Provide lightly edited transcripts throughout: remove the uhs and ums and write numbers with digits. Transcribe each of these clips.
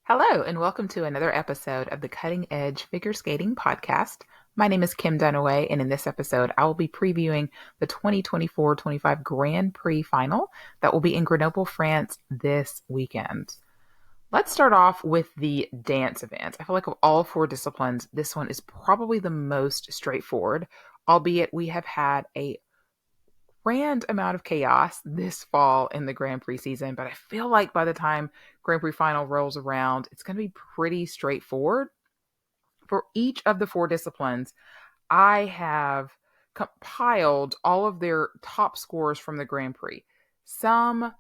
Hello, and welcome to another episode of the Cutting Edge Figure Skating Podcast. My name is Kim Dunaway, and in this episode, I will be previewing the 2024-25 Grand Prix final that will be in Grenoble, France this weekend. Let's start off with the dance event. I feel like of all four disciplines, this one is probably the most straightforward, albeit we have had a grand amount of chaos this fall in the Grand Prix season, but I feel like by the time Grand Prix final rolls around, it's going to be pretty straightforward. For each of the four disciplines, I have compiled all of their top scores from the Grand Prix. Some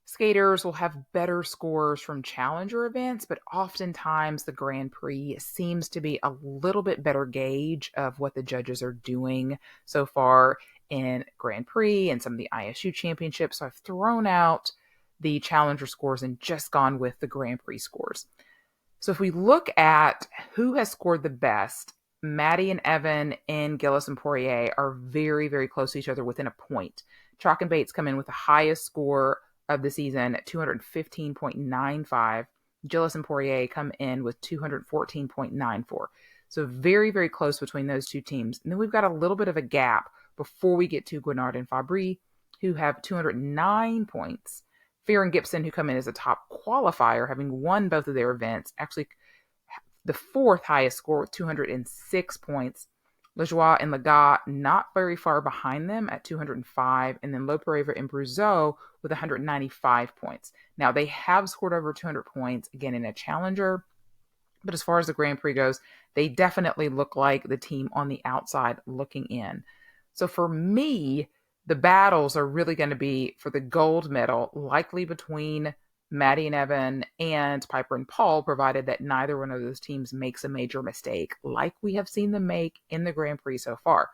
skaters will have better scores from challenger events, but oftentimes the Grand Prix seems to be a little bit better gauge of what the judges are doing so far in Grand Prix and some of the ISU championships. So I've thrown out the challenger scores and just gone with the Grand Prix scores. So if we look at who has scored the best, Maddie and Evan and Gillis and Poirier are very, very close to each other within a point. Chalk and Bates come in with the highest score of the season at 215.95. Gillis and Poirier come in with 214.94. So very, very close between those two teams. And then we've got a little bit of a gap before we get to Guenard and Fabry, who have 209 points. Fear and Gibson, who come in as a top qualifier, having won both of their events, actually the fourth highest score with 206 points. Lejoie and Lagat not very far behind them at 205, and then Lopereva and Bruzeau with 195 points. Now, they have scored over 200 points, again, in a challenger, but as far as the Grand Prix goes, they definitely look like the team on the outside looking in. So for me, the battles are really going to be for the gold medal, likely between Maddie and Evan and Piper and Paul, provided that neither one of those teams makes a major mistake, like we have seen them make in the Grand Prix so far.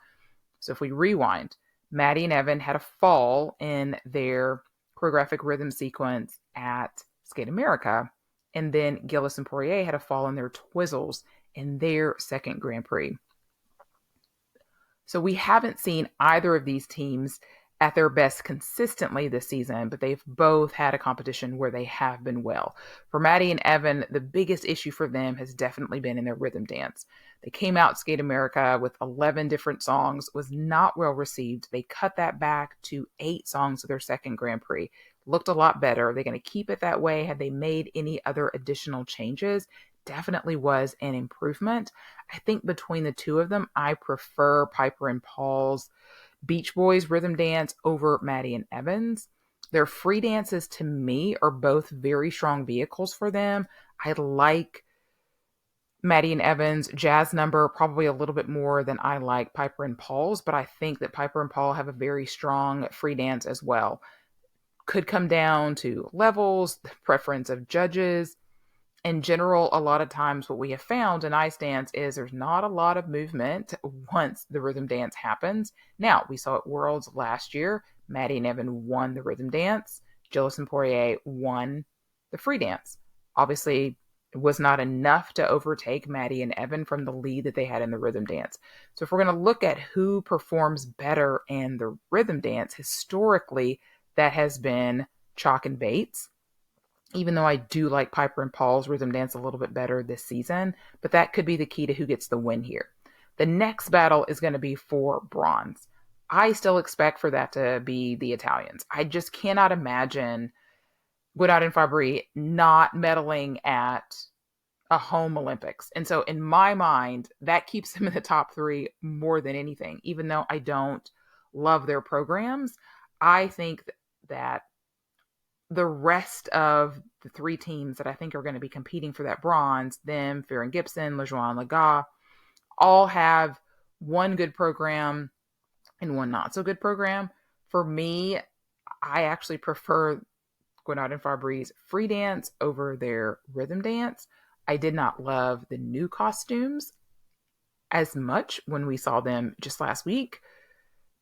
So if we rewind, Maddie and Evan had a fall in their choreographic rhythm sequence at Skate America, and then Gillis and Poirier had a fall in their twizzles in their second Grand Prix. So we haven't seen either of these teams at their best consistently this season, but they've both had a competition where they have been well. For Maddie and Evan, the biggest issue for them has definitely been in their rhythm dance. They came out Skate America with 11 different songs, was not well received. They cut that back to 8 songs of their second Grand Prix. Looked a lot better. Are they going to keep it that way? Had they made any other additional changes? Definitely was an improvement. I think between the two of them, I prefer Piper and Paul's Beach Boys rhythm dance over Maddie and Evan's. Their free dances to me are both very strong vehicles for them. I like Maddie and Evan's jazz number probably a little bit more than I like Piper and Paul's, but I think that Piper and Paul have a very strong free dance as well. Could come down to levels, the preference of judges. In general, a lot of times what we have found in ice dance is there's not a lot of movement once the rhythm dance happens. Now, we saw at Worlds last year, Maddie and Evan won the rhythm dance. Gillis and Poirier won the free dance. Obviously, it was not enough to overtake Maddie and Evan from the lead that they had in the rhythm dance. So if we're going to look at who performs better in the rhythm dance, historically, that has been Chalk and Bates. Even though I do like Piper and Paul's rhythm dance a little bit better this season, but that could be the key to who gets the win here. The next battle is going to be for bronze. I still expect for that to be the Italians. I just cannot imagine Guenard and Fabry not medaling at a home Olympics. And so in my mind, that keeps them in the top 3 more than anything. Even though I don't love their programs, I think that the rest of the 3 teams that I think are going to be competing for that bronze, them, Fear and Gibson, Lejoie and Lagat, all have one good program and one not so good program. For me, I actually prefer Guenard and Fabry's free dance over their rhythm dance. I did not love the new costumes as much when we saw them just last week,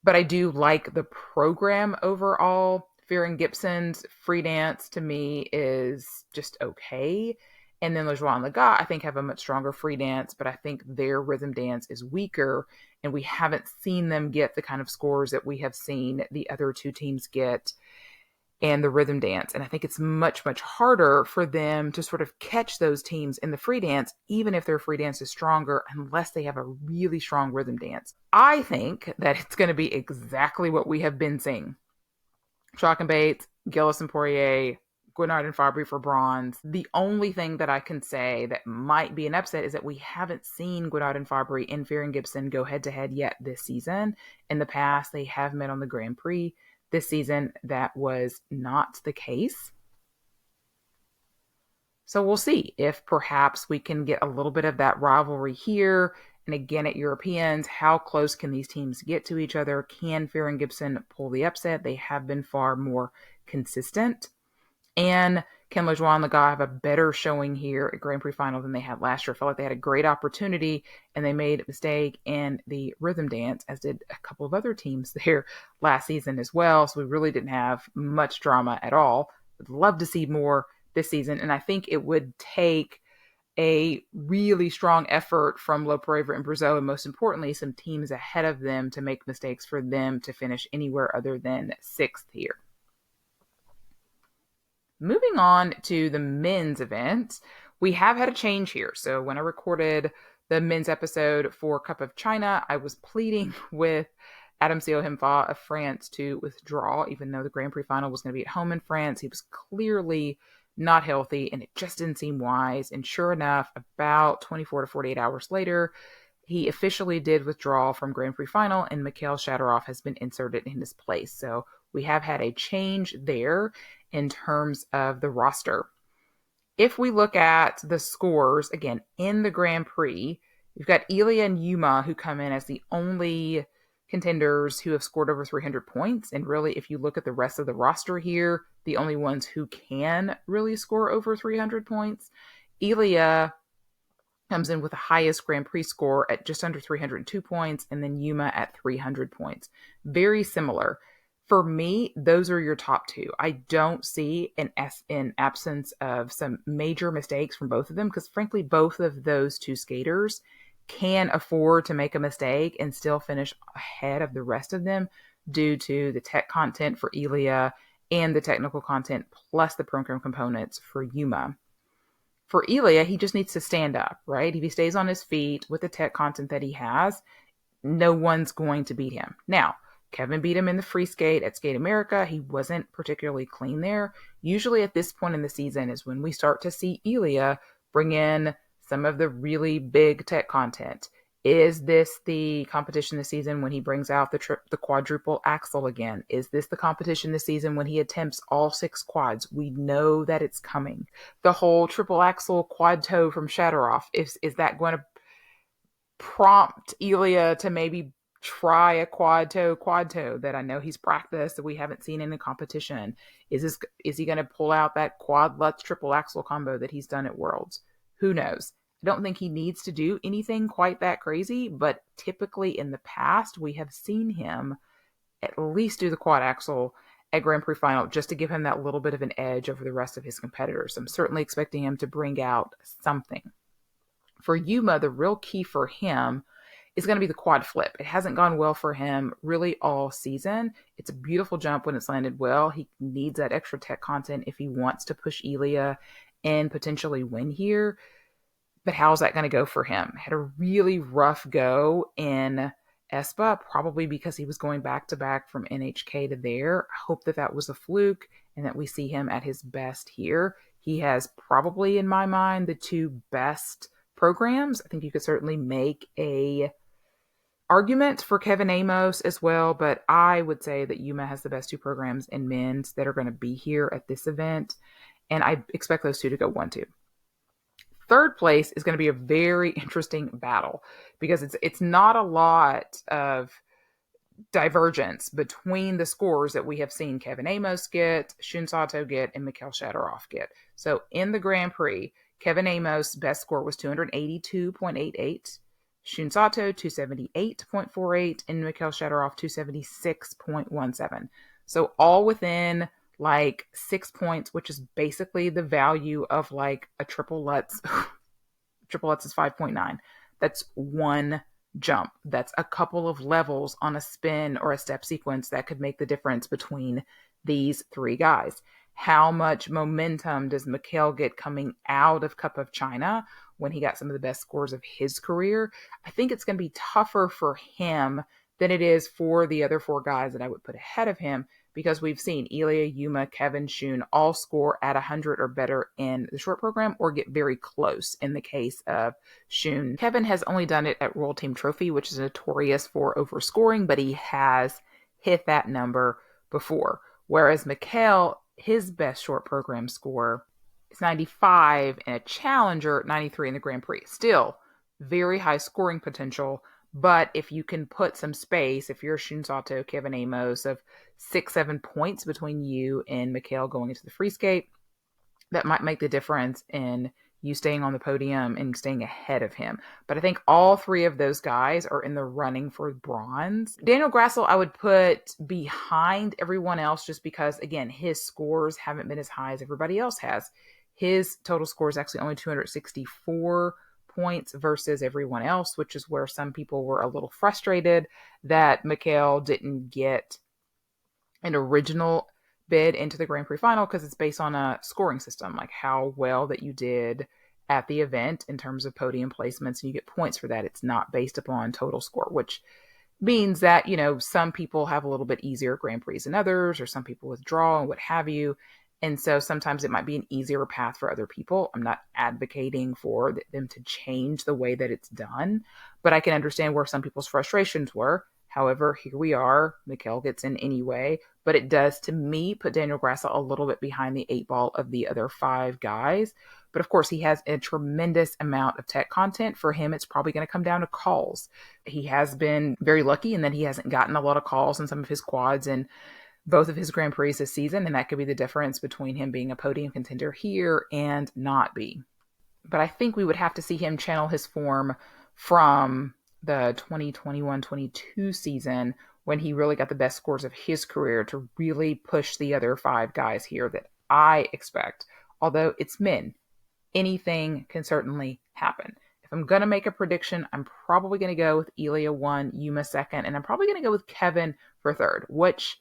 but I do like the program overall. Fear and Gibson's free dance to me is just okay. And then Lejoie and Lagat, I think, have a much stronger free dance, but I think their rhythm dance is weaker, and we haven't seen them get the kind of scores that we have seen the other two teams get and the rhythm dance. And I think it's much, much harder for them to sort of catch those teams in the free dance, even if their free dance is stronger, unless they have a really strong rhythm dance. I think that it's going to be exactly what we have been seeing. Chalk and Bates, Gillis and Poirier, Guinard and Fabry for bronze. The only thing that I can say that might be an upset is that we haven't seen Guinard and Fabry and Fear and Gibson go head to head yet this season. In the past, they have met on the Grand Prix. This season, that was not the case. So we'll see if perhaps we can get a little bit of that rivalry here. And again, at Europeans, how close can these teams get to each other? Can Fear and Gibson pull the upset? They have been far more consistent. And can Lajoie and Lagat have a better showing here at Grand Prix Final than they had last year? I felt like they had a great opportunity and they made a mistake in the rhythm dance, as did a couple of other teams there last season as well. So we really didn't have much drama at all. Would love to see more this season. And I think it would take a really strong effort from Loperever and Brazeau, and most importantly, some teams ahead of them to make mistakes for them to finish anywhere other than sixth here. Moving on to the men's event, we have had a change here. So when I recorded the men's episode for Cup of China, I was pleading with Adam Seohimfa of France to withdraw, even though the Grand Prix final was going to be at home in France. He was clearly not healthy, and it just didn't seem wise. And sure enough, about 24 to 48 hours later, he officially did withdraw from Grand Prix final, and Mikhail Shadorov has been inserted in his place. So we have had a change there in terms of the roster. If we look at the scores, again, in the Grand Prix, you've got Ilya and Yuma who come in as the only contenders who have scored over 300 points. And really, if you look at the rest of the roster here, the only ones who can really score over 300 points, Ilya comes in with the highest Grand Prix score at just under 302 points, and then Yuma at 300 points. Very similar. For me, those are your top two. I don't see in absence of some major mistakes from both of them, because frankly, both of those two skaters can afford to make a mistake and still finish ahead of the rest of them due to the tech content for Ilya and the technical content plus the program components for Yuma. For Ilya, he just needs to stand up, right? If he stays on his feet with the tech content that he has, no one's going to beat him. Now, Kevin beat him in the free skate at Skate America. He wasn't particularly clean there. Usually at this point in the season is when we start to see Ilya bring in some of the really big tech content. Is this the competition this season when he brings out the quadruple axel again? Is this the competition this season when he attempts all 6 quads? We know that it's coming. The whole triple axel quad toe from Shadorov, is that going to prompt Ilya to maybe try a quad toe that I know he's practiced that we haven't seen in the competition? Is he going to pull out that quad lutz triple axel combo that he's done at Worlds? Who knows? I don't think he needs to do anything quite that crazy, but typically in the past, we have seen him at least do the quad axel at Grand Prix final just to give him that little bit of an edge over the rest of his competitors. I'm certainly expecting him to bring out something. For Yuma, the real key for him is going to be the quad flip. It hasn't gone well for him really all season. It's a beautiful jump when it's landed well. He needs that extra tech content if he wants to push Ilya and potentially win here. But how's that going to go for him? Had a really rough go in ESPA, probably because he was going back to back from NHK to there. I hope that was a fluke and that we see him at his best here. He has probably, in my mind, the 2 best programs. I think you could certainly make a argument for Kevin Amos as well, but I would say that Yuma has the best 2 programs in men's that are going to be here at this event, and I expect those 2 to go 1-2. Third place is going to be a very interesting battle because it's not a lot of divergence between the scores that we have seen Kevin Amos get, Shun Sato get, and Mikhail Shadorov get. So in the Grand Prix, Kevin Amos' best score was 282.88, Shun Sato 278.48, and Mikhail Shadorov 276.17. So all within like 6 points, which is basically the value of like a triple Lutz. Triple Lutz is 5.9. That's one jump. That's a couple of levels on a spin or a step sequence that could make the difference between these three guys. How much momentum does Mikhail get coming out of Cup of China when he got some of the best scores of his career? I think it's going to be tougher for him than it is for the other four guys that I would put ahead of him, because we've seen Ilya, Yuma, Kevin, Shun all score at 100 or better in the short program or get very close in the case of Shun. Kevin has only done it at World Team Trophy, which is notorious for overscoring, but he has hit that number before. Whereas Mikhail, his best short program score is 95 in a Challenger, 93 in the Grand Prix. Still, very high scoring potential. But if you can put some space, if you're Shun Sato, Kevin Amos, of 6-7 points between you and Mikhail going into the free skate, that might make the difference in you staying on the podium and staying ahead of him. But I think all three of those guys are in the running for bronze. Daniel Grassel, I would put behind everyone else just because, again, his scores haven't been as high as everybody else has. His total score is actually only 264 points versus everyone else, which is where some people were a little frustrated that Mikhail didn't get an original bid into the Grand Prix final, because it's based on a scoring system, like how well that you did at the event in terms of podium placements, and you get points for that. It's not based upon total score, which means that, some people have a little bit easier Grand Prix than others, or some people withdraw and what have you. And so sometimes it might be an easier path for other people. I'm not advocating for them to change the way that it's done, but I can understand where some people's frustrations were. However, here we are. Mikhail gets in anyway, but it does, to me, put Daniel Grassel a little bit behind the 8 ball of the other 5 guys. But of course, he has a tremendous amount of tech content. For him, it's probably going to come down to calls. He has been very lucky in that he hasn't gotten a lot of calls in some of his quads and both of his Grand Prix this season, and that could be the difference between him being a podium contender here and not be. But I think we would have to see him channel his form from the 2021-22 season, when he really got the best scores of his career, to really push the other 5 guys here that I expect. Although it's men, anything can certainly happen. If I'm going to make a prediction, I'm probably going to go with Ilya 1, Yuma 2nd, and I'm probably going to go with Kevin for 3rd, which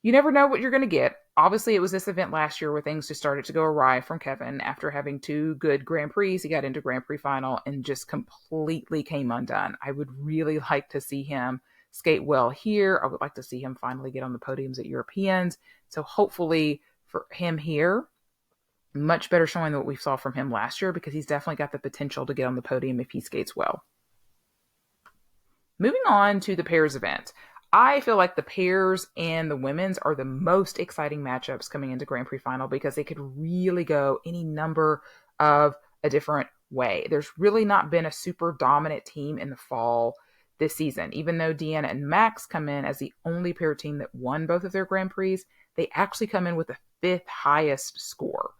you never know what you're going to get. Obviously, it was this event last year where things just started to go awry from Kevin. After having 2 good Grand Prix, he got into Grand Prix final and just completely came undone. I would really like to see him skate well here. I would like to see him finally get on the podiums at Europeans. So hopefully for him here, much better showing than what we saw from him last year, because he's definitely got the potential to get on the podium if he skates well. Moving on to the pairs event. I feel like the pairs and the women's are the most exciting matchups coming into Grand Prix final, because they could really go any number of a different way. There's really not been a super dominant team in the fall this season. Even though Deanna and Max come in as the only pair team that won both of their Grand Prix, they actually come in with the 5th highest score.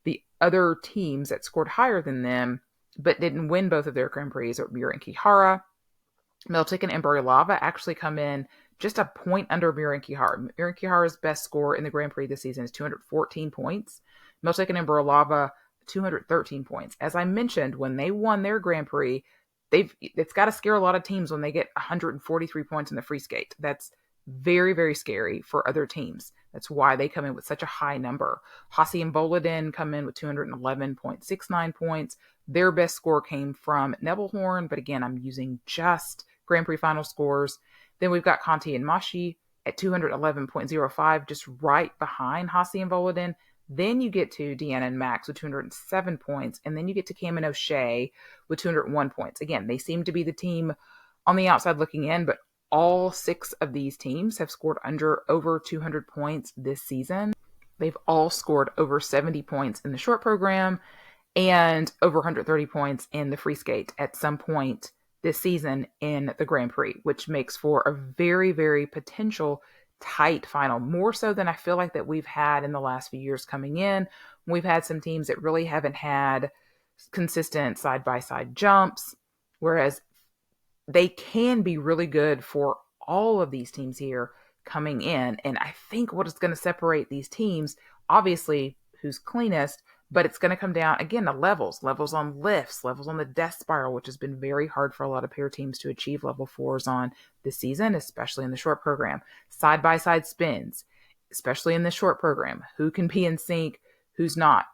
The other teams that scored higher than them but didn't win both of their Grand Prix are Mira and Kihara. Meltik and Embryolava actually come in just a point under Mira and Kihara. Mira and Kihara's best score in the Grand Prix this season is 214 points. Meltik and Embryolava, 213 points. As I mentioned, when they won their Grand Prix, it's got to scare a lot of teams when they get 143 points in the free skate. That's very, very scary for other teams. That's why they come in with such a high number. Hasi and Volodin come in with 211.69 points. Their best score came from Nebelhorn, but again, I'm using just Grand Prix final scores. Then we've got Conti and Mashi at 211.05, just right behind Hasi and Volodin. Then you get to Deanna and Max with 207 points, and then you get to Cam and O'Shea with 201 points. Again, they seem to be the team on the outside looking in, but all 6 of these teams have scored over 200 points this season. They've all scored over 70 points in the short program and over 130 points in the free skate at some point this season in the Grand Prix, which makes for a very, very potential tight final, more so than I feel like that we've had in the last few years coming in. We've had some teams that really haven't had consistent side-by-side jumps, whereas they can be really good for all of these teams here coming in. And I think what is going to separate these teams, obviously, who's cleanest, but it's going to come down, again, to levels on lifts, levels on the death spiral, which has been very hard for a lot of pair teams to achieve level 4s on this season, especially in the short program. Side-by-side spins. especially in this short program. Who can be in sync, who's not.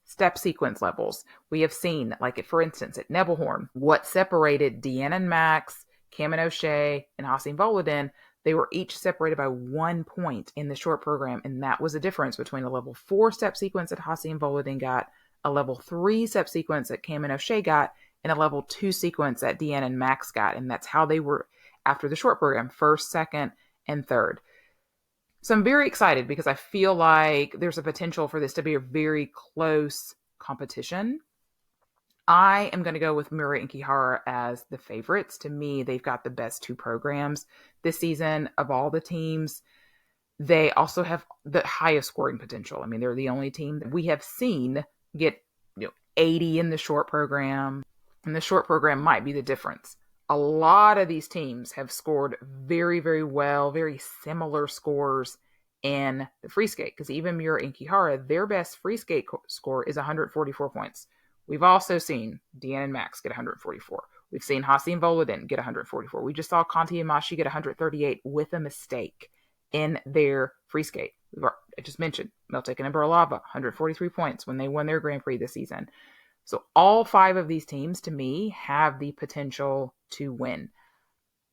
Step sequence levels. We have seen, like for instance, at Nebelhorn, what separated Deanna and Max, Cam and O'Shea, and Hassan Volodin. They were each separated by 1 point in the short program, and that was the difference between a level 4 step sequence that Hassan Volodin got, a level 3 step sequence that Cam and O'Shea got, and a level 2 sequence that Deanna and Max got. And that's how they were after the short program, first, second, and third. So I'm very excited because I feel like there's a potential for this to be a very close competition. I am going to go with Miura and Kihara as the favorites. To me, they've got the best 2 programs this season of all the teams. They also have the highest scoring potential. I mean, they're the only team that we have seen get 80 in the short program, and the short program might be the difference. A lot of these teams have scored very, very well, very similar scores in the free skate, because even Miura and Kihara, their best free skate score is 144 points. We've also seen Deanna and Max get 144. We've seen Hassan and Volodin get 144. We just saw Conti and Mashi get 138 with a mistake in their free skate. I just mentioned Meltek and Burlava, 143 points when they won their Grand Prix this season. So all 5 of these teams, to me, have the potential to win.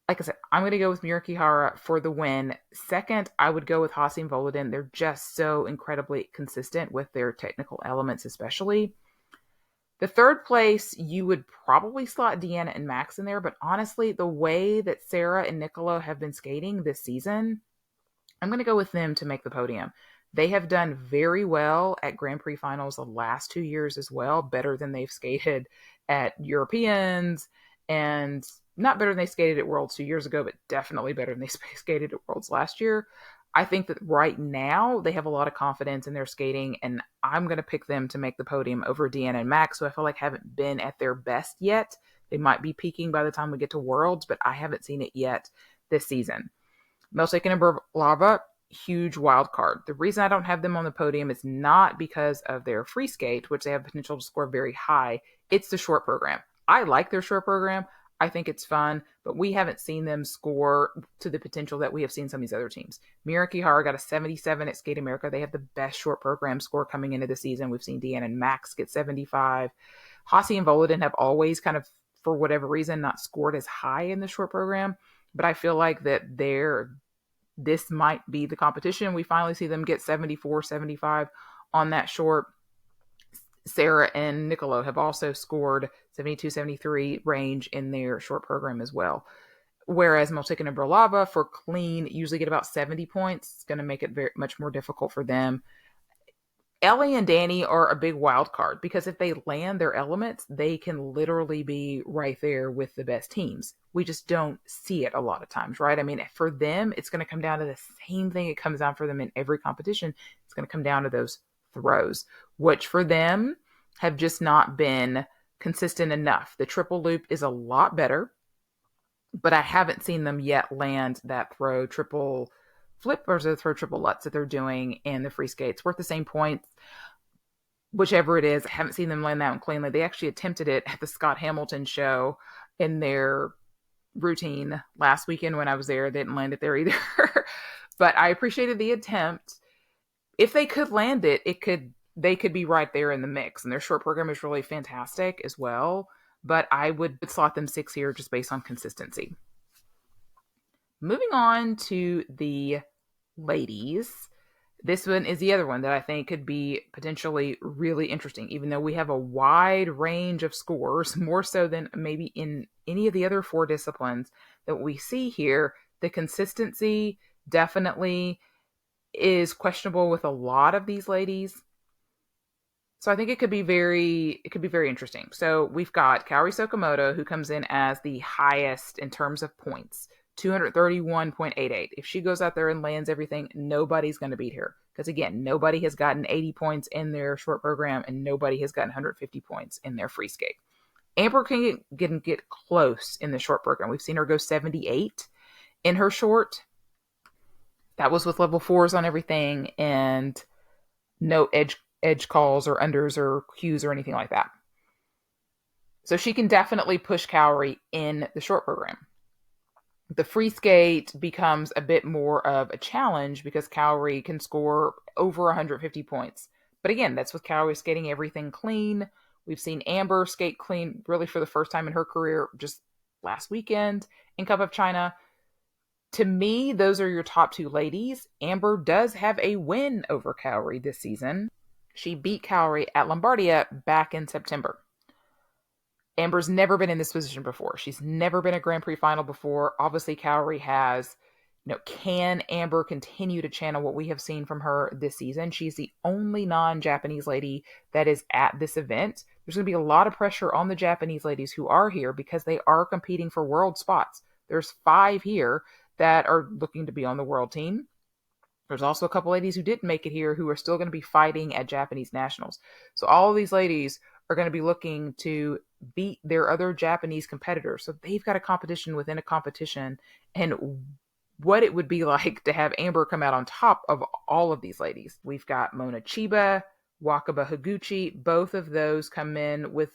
Like I said, I'm going to go with Miura Kihara for the win. Second, I would go with Hassan Volodin. They're just so incredibly consistent with their technical elements, especially. The third place, you would probably slot Deanna and Max in there, but honestly, the way that Sarah and Nicolo have been skating this season, I'm going to go with them to make the podium. They have done very well at Grand Prix finals the last 2 years as well, better than they've skated at Europeans, and not better than they skated at Worlds 2 years ago, but definitely better than they skated at Worlds last year. I think that right now they have a lot of confidence in their skating, and I'm going to pick them to make the podium over Deanna and Max, who I feel like haven't been at their best yet. They might be peaking by the time we get to Worlds, but I haven't seen it yet this season. Meltek and Burlava, huge wild card. The reason I don't have them on the podium is not because of their free skate, which they have potential to score very high. It's the short program. I like their short program. I think it's fun, but we haven't seen them score to the potential that we have seen some of these other teams. Miura Kihara got a 77 at Skate America. They have the best short program score coming into the season. We've seen Deanna and Max get 75. Hassan and Volodin have always kind of, for whatever reason, not scored as high in the short program, but I feel like that this might be the competition. We finally see them get 74, 75 on that short. Sarah and Nicolo have also scored 72, 73 range in their short program as well. Whereas Meltek and Burlava for clean usually get about 70 points. It's going to make it very much more difficult for them. Ellie and Danny are a big wild card because if they land their elements, they can literally be right there with the best teams. We just don't see it a lot of times, right? I mean, for them, it's going to come down to the same thing it comes down for them in every competition. It's going to come down to those throws, which for them have just not been consistent enough. The triple loop is a lot better, but I haven't seen them yet land that throw triple flip or the throw triple lutz that they're doing in the free skates. Worth the same points, whichever it is. I haven't seen them land that one cleanly. They actually attempted it at the Scott Hamilton show in their routine last weekend when I was there. They didn't land it there either. But I appreciated the attempt. If they could land it, they could be right there in the mix. And their short program is really fantastic as well. But I would slot them 6 here just based on consistency. Moving on to the ladies. This one is the other one that I think could be potentially really interesting, even though we have a wide range of scores, more so than maybe in any of the other 4 disciplines that we see here. The consistency definitely is questionable with a lot of these ladies. So I think it could be very interesting. So we've got Kaori Sakamoto, who comes in as the highest in terms of points. 231.88. If she goes out there and lands everything, nobody's going to beat her. Because again, nobody has gotten 80 points in their short program and nobody has gotten 150 points in their free skate. Amber can get close in the short program. We've seen her go 78 in her short. That was with level 4s on everything and no edge calls or unders or cues or anything like that. So she can definitely push Kaori in the short program. The free skate becomes a bit more of a challenge because Cowrie can score over 150 points. But again, that's with Cowrie skating everything clean. We've seen Amber skate clean really for the first time in her career just last weekend in Cup of China. To me, those are your top two ladies. Amber does have a win over Cowrie this season. She beat Cowrie at Lombardia back in September. Amber's never been in this position before. She's never been a Grand Prix final before. Obviously, Cowrie has. Can Amber continue to channel what we have seen from her this season? She's the only non-Japanese lady that is at this event. There's going to be a lot of pressure on the Japanese ladies who are here because they are competing for world spots. There's 5 here that are looking to be on the world team. There's also a couple ladies who didn't make it here who are still going to be fighting at Japanese nationals. So all of these ladies are going to be looking to beat their other Japanese competitors. So they've got a competition within a competition, and what it would be like to have Amber come out on top of all of these ladies. We've got Mona Chiba, Wakaba Higuchi. Both of those come in with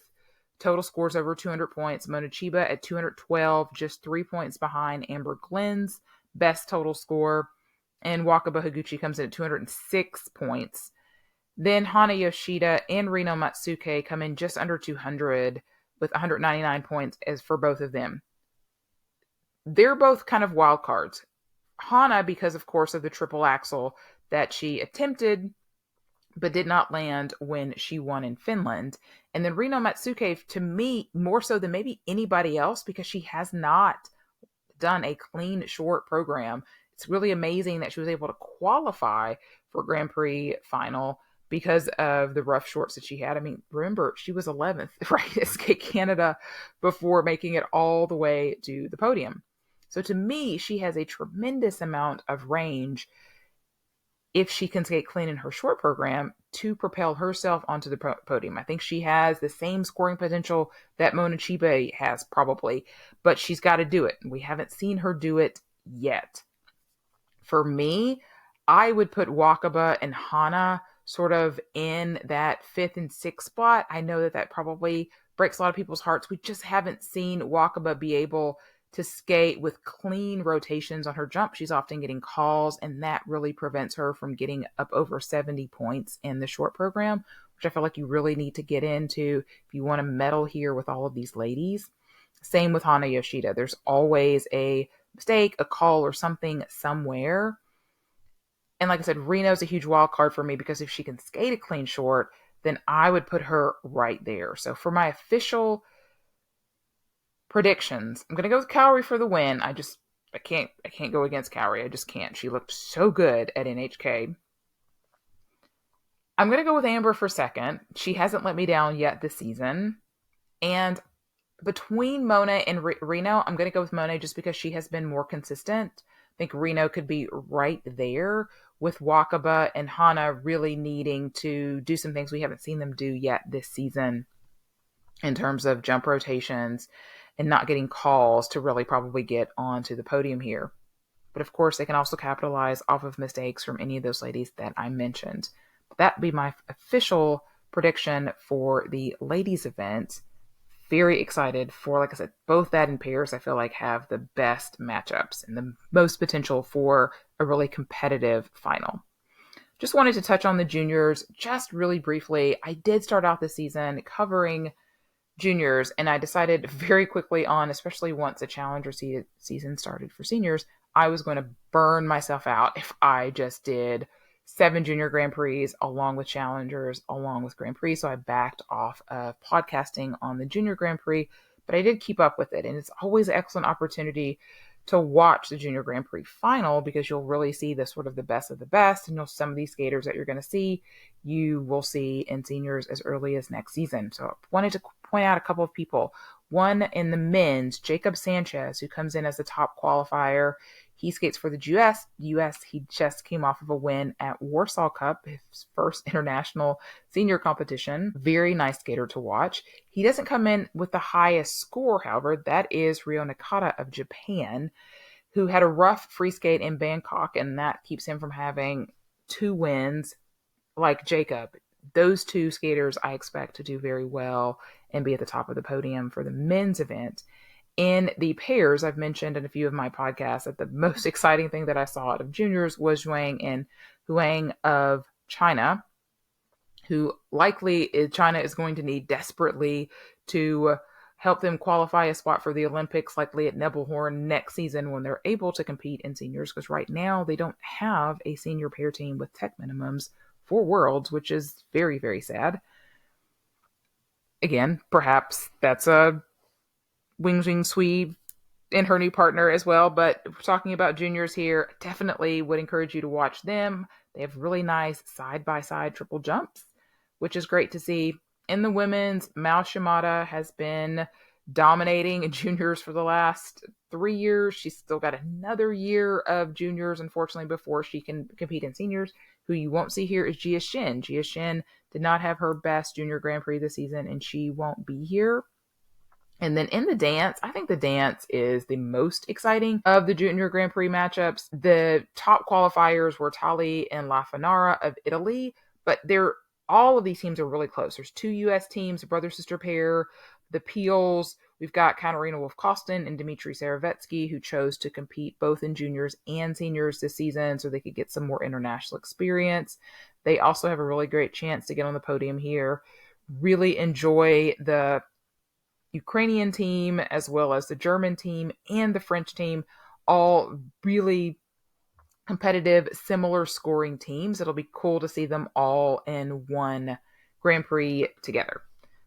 total scores over 200 points. Mona Chiba at 212, just 3 points behind Amber Glenn's best total score. And Wakaba Higuchi comes in at 206 points. Then Hana Yoshida and Rino Matsuke come in just under 200 with 199 points as for both of them. They're both kind of wild cards. Hana, because of course of the triple axel that she attempted but did not land when she won in Finland. And then Rino Matsuke, to me, more so than maybe anybody else, because she has not done a clean short program. It's really amazing that she was able to qualify for Grand Prix final because of the rough shorts that she had. I mean, remember, she was 11th, right, at Skate Canada before making it all the way to the podium. So to me, she has a tremendous amount of range if she can skate clean in her short program to propel herself onto the podium. I think she has the same scoring potential that Mona Chiba has probably, but she's got to do it. We haven't seen her do it yet. For me, I would put Wakaba and Hana sort of in that 5th and 6th spot. I know that probably breaks a lot of people's hearts. We just haven't seen Wakaba be able to skate with clean rotations on her jump. She's often getting calls, and that really prevents her from getting up over 70 points in the short program, which I feel like you really need to get into if you want to medal here with all of these ladies. Same with Hana Yoshida. There's always a mistake, a call, or something somewhere. And like I said, Reno's a huge wild card for me because if she can skate a clean short, then I would put her right there. So for my official predictions, I'm gonna go with Cowrie for the win. I can't go against Cowrie. I just can't. She looked so good at NHK. I'm gonna go with Amber for second. She hasn't let me down yet this season. And between Mona and Reno, I'm gonna go with Mona just because she has been more consistent. I think Reno could be right there with Wakaba and Hana really needing to do some things we haven't seen them do yet this season in terms of jump rotations and not getting calls to really probably get onto the podium here. But of course, they can also capitalize off of mistakes from any of those ladies that I mentioned. That would be my official prediction for the ladies event. Very excited for, like I said, both that and pairs I feel like have the best matchups and the most potential for a really competitive final. Just wanted to touch on the juniors just really briefly. I did start out the season covering juniors, and I decided very quickly on, especially once the challenger season started for seniors, I was going to burn myself out if I just did 7 junior Grand Prix along with challengers, along with Grand Prix. So I backed off of podcasting on the junior Grand Prix, but I did keep up with it. And it's always an excellent opportunity to watch the junior Grand Prix final because you'll really see the sort of the best of the best. And some of these skaters that you're going to see, you will see in seniors as early as next season. So I wanted to point out a couple of people. One in the men's, Jacob Sanchez, who comes in as the top qualifier. He skates for the US. He just came off of a win at Warsaw Cup, his first international senior competition. Very nice skater to watch. He doesn't come in with the highest score, however. That is Ryo Nakata of Japan, who had a rough free skate in Bangkok, and that keeps him from having 2 wins like Jacob. Those 2 skaters I expect to do very well and be at the top of the podium for the men's event. In the pairs, I've mentioned in a few of my podcasts that the most exciting thing that I saw out of juniors was Zhuang and Huang of China, who China is going to need desperately to help them qualify a spot for the Olympics, likely at Nebelhorn next season when they're able to compete in seniors, because right now they don't have a senior pair team with tech minimums for Worlds, which is very, very sad. Again, perhaps that's a Wing Jing Sui and her new partner as well. But talking about juniors here, definitely would encourage you to watch them. They have really nice side-by-side triple jumps, which is great to see. In the women's, Mao Shimada has been dominating in juniors for the last 3 years. She's still got another year of juniors, unfortunately, before she can compete in seniors. Who you won't see here is Jia Shin. Jia Shin did not have her best junior Grand Prix this season, and she won't be here. And then in the dance, I think the dance is the most exciting of the Junior Grand Prix matchups. The top qualifiers were Tali and La Fanara of Italy, but all of these teams are really close. There's 2 U.S. teams, a brother-sister pair, the Peels. We've got Katarina Wolf-Kostin and Dmitry Saravetsky, who chose to compete both in juniors and seniors this season so they could get some more international experience. They also have a really great chance to get on the podium here. Really enjoy the Ukrainian team as well as the German team and the French team, all really competitive, similar scoring teams. It'll be cool to see them all in one Grand Prix together.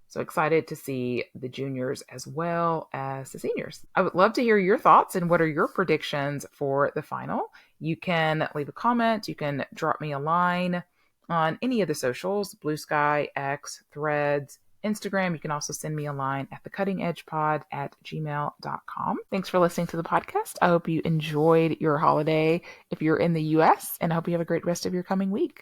So excited to see the juniors as well as the seniors. I would love to hear your thoughts and what are your predictions for the final. You can leave a comment. You can drop me a line on any of the socials, Blue Sky, X, Threads, Instagram. You can also send me a line at thecuttingedgepod@gmail.com. Thanks for listening to the podcast. I hope you enjoyed your holiday if you're in the US, and I hope you have a great rest of your coming week.